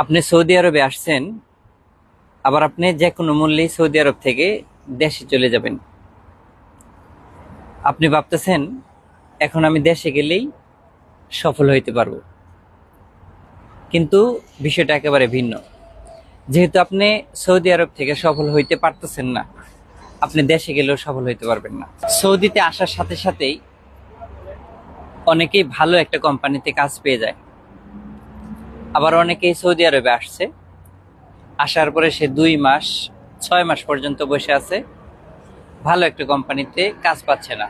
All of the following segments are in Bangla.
আপনি সৌদি আরবে আসছেন, আবার আপনি যে কোনো মূল্যেই সৌদি আরব থেকে দেশে চলে যাবেন। আপনি ভাবতেছেন এখন আমি দেশে গেলেই সফল হইতে পারবো, কিন্তু বিষয়টা একেবারে ভিন্ন। যেহেতু আপনি সৌদি আরব থেকে সফল হইতে পারতেছেন না, আপনি দেশে গেলেও সফল হইতে পারবেন না। সৌদিতে আসার সাথে সাথেই অনেকেই ভালো একটা কোম্পানিতে কাজ পেয়ে যায়, আবার অনেকেই সৌদি আরবে আসছে, আসার পরে সে 2 মাস 6 মাস পর্যন্ত বসে আছে, ভালো একটা কোম্পানিতে কাজ পাচ্ছে না।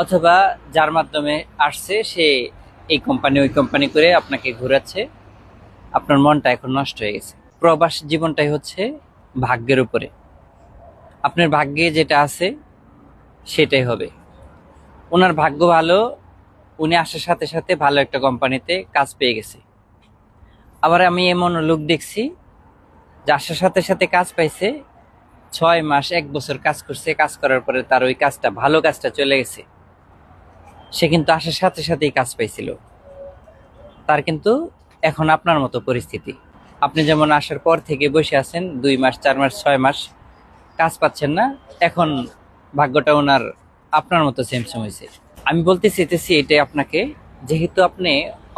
অথবা যার মাধ্যমে আসছে সে এই কোম্পানি ওই কোম্পানি করে আপনাকে ঘোরাচ্ছে, আপনার মনটা এখন নষ্ট হয়ে গেছে। প্রবাস জীবনটাই হচ্ছে ভাগ্যের উপরে। আপনার ভাগ্যে যেটা আছে সেটাই হবে। ওনার ভাগ্য ভালো, উনি আসার সাথে সাথে ভালো একটা কোম্পানিতে কাজ পেয়ে গেছে। আবার আমি এমন লোক দেখছি যে আসার সাথে সাথে কাজ পাইছে, 6 মাস 1 বছর কাজ করছে, কাজ করার পরে তার ওই কাজটা ভালো কাজটা চলে গেছে। সে কিন্তু আসার সাথে সাথেই কাজ পাইছিল, তার কিন্তু এখন আপনার মতো পরিস্থিতি। আপনি যেমন আসার পর থেকে বসে আছেন, 2 মাস 4 মাস 6 মাস কাজ পাচ্ছেন না, এখন ভাগ্যটা ওনার আপনার মতো সেমসেম হয়েছে। আমি বলতে চাইতেছি এটাই আপনাকে, যেহেতু আপনি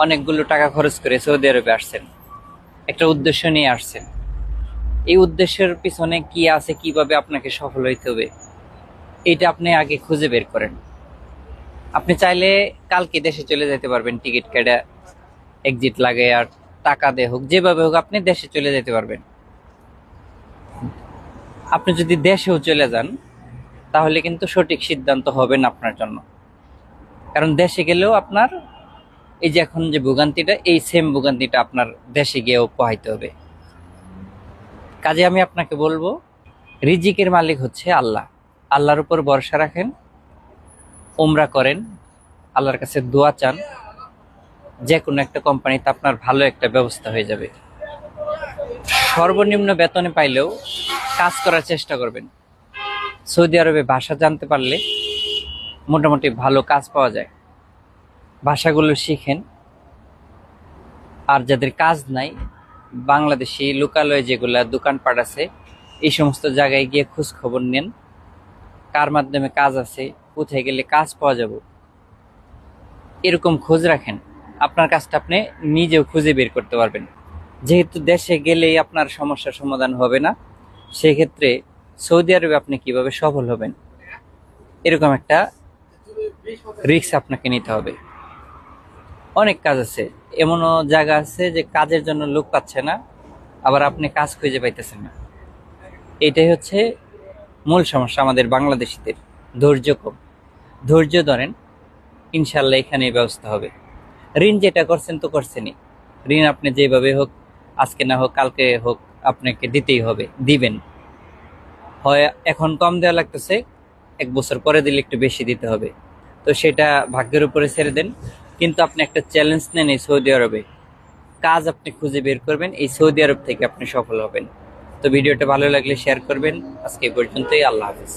অনেকগুলো টাকা খরচ করে সৌদি আরবে আসছেন, একটা উদ্দেশ্য নিয়ে আসছেন, এই উদ্দেশ্যের পিছনে কি আছে, কিভাবে আপনাকে সফল হইতে হবে, এটা আপনি আগে খুঁজে বের করেন। আপনি চাইলে কালকে দেশে চলে যেতে পারবেন, টিকিট কেটে এক্সিট লাগে আর টাকা দিয়ে হোক, যেভাবে হোক আপনি দেশে চলে যেতে পারবেন। আপনি যদি দেশেও চলে যান তাহলে কিন্তু সঠিক সিদ্ধান্ত হবে না আপনার জন্য, কারণ দেশে গেলেও আপনার এই যে এখন যে ভোগান্তিটা, এই সেম ভোগান্তিটা আপনার দেশে গিয়েও পোহাইতে হবে। কাজে আমি আপনাকে বলবো, রিজিকের মালিক হচ্ছে আল্লাহ। আল্লাহর উপর ভরসা রাখেন, উমরা করেন, আল্লাহর কাছে দোয়া চান, যে কোনো একটা কোম্পানিতে আপনার ভালো একটা ব্যবস্থা হয়ে যাবে। সর্বনিম্ন বেতনে পাইলেও কাজ করার চেষ্টা করবেন। সৌদি আরবে ভাষা জানতে পারলে মোটামুটি ভালো কাজ পাওয়া যায়। ভাষাগুলো শিখেন। আর যাদের কাজ নাই, বাংলাদেশি লোকালয়ে যেগুলা দোকানপাট আছে, এই সমস্ত জায়গায় গিয়ে খোঁজ খবর নেন, কার মাধ্যমে কাজ আছে, কোথায় গেলে কাজ পাওয়া যাবে, এরকম খোঁজ রাখেন। আপনার কাজটা আপনি নিজেও খুঁজে বের করতে পারবেন। যেহেতু দেশে গেলেই আপনার সমস্যার সমাধান হবে না, সেক্ষেত্রে সৌদি আরবে আপনি কিভাবে সফল হবেন, এরকম একটা রিস্ক আপনাকে নিতে হবে। অনেক কাজ আছে, এমনও জায়গা আছে যে কাজের জন্য লোক পাচ্ছে না, আবার আপনি কাজ খুঁজে পাইতেছেন না। এটাই হচ্ছে মূল সমস্যা আমাদের বাংলাদেশিদের, ধৈর্য কম। ধৈর্য ধরেন, ইনশাল্লাহ এখানে ব্যবস্থা হবে। ঋণ যেটা করছেন তো করছেনই, ঋণ আপনি যেভাবে হোক, আজকে না হোক কালকে হোক, আপনাকে দিতেই হবে, দিবেন। হয় এখন কম দেওয়া লাগতেছে, 1 বছর পরে দিলে একটু বেশি দিতে হবে, তো সেটা ভাগ্যের উপরে ছেড়ে দেন। কিন্তু আপনি একটা চ্যালেঞ্জ নেন, এই সৌদি আরবে কাজ আপনি খুঁজে বের করবেন, এই সৌদি আরব থেকে আপনি সফল হবেন। তো ভিডিওটা ভালো লাগলে শেয়ার করবেন। আজকে এই পর্যন্তই, আল্লাহ হাফেজ।